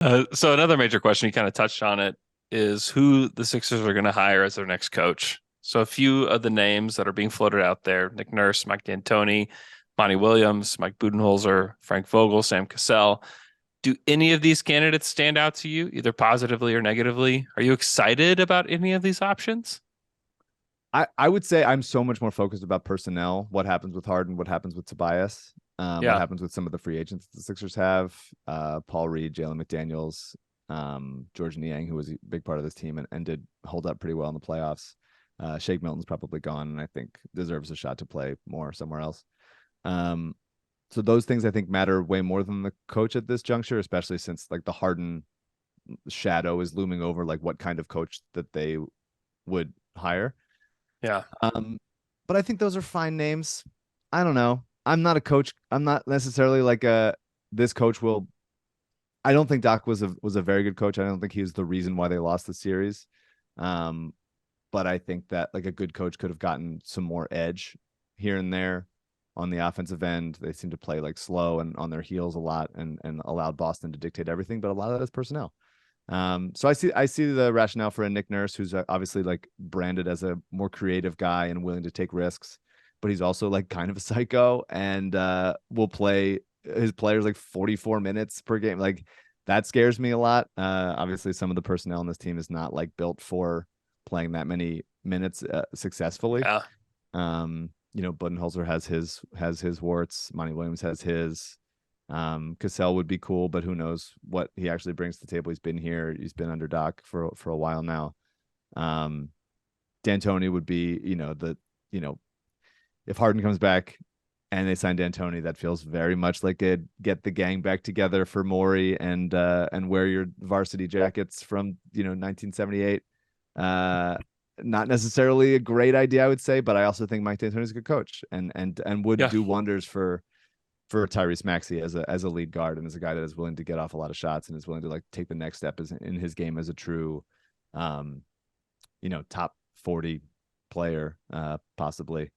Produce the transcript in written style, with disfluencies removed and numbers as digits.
So another major question, you kind of touched on it, is who the Sixers are going to hire as their next coach. So a few of the names that are being floated out there: Nick Nurse, Mike D'Antoni, Monty Williams, Mike Budenholzer, Frank Vogel, Sam Cassell. Do any of these candidates stand out to you, either positively or negatively? Are you excited about any of these options? I would say I'm so much more focused about personnel. What happens with Harden? What happens with Tobias? What Yeah. happens with some of the free agents the Sixers have? Paul Reed, Jalen McDaniels, George Niang, who was a big part of this team and did hold up pretty well in the playoffs. Shake Milton's probably gone, and I think deserves a shot to play more somewhere else. Um, so those things I think matter way more than the coach at this juncture, especially since like the Harden shadow is looming over like what kind of coach that they would hire. Yeah. Um, but I think those are fine names. I don't know. I'm not a coach. I'm not necessarily like a this coach will. I don't think Doc was a very good coach. I don't think he's the reason why they lost the series. Um, but I think that like a good coach could have gotten some more edge here and there on the offensive end. They seem to play like slow and on their heels a lot and allowed Boston to dictate everything. But a lot of that is personnel. So I see the rationale for a Nick Nurse, who's obviously like branded as a more creative guy and willing to take risks, but he's also like kind of a psycho and will play his players like 44 minutes per game. Like that scares me a lot. Obviously, some of the personnel on this team is not like built for playing that many minutes successfully. Yeah. Budenholzer has his warts. Monty Williams has his. Cassell would be cool, but who knows what he actually brings to the table. He's been here. He's been under Doc for a while now. Um, D'Antoni would be, if Harden comes back and they sign D'Antoni, that feels very much like a get the gang back together for Maury and wear your varsity jackets from 1978. Not necessarily a great idea, I would say, but I also think Mike D'Antoni's a good coach and would Yeah. do wonders for Tyrese Maxey as a lead guard and as a guy that is willing to get off a lot of shots and is willing to like take the next step in his game as a true, um, top 40 player, possibly.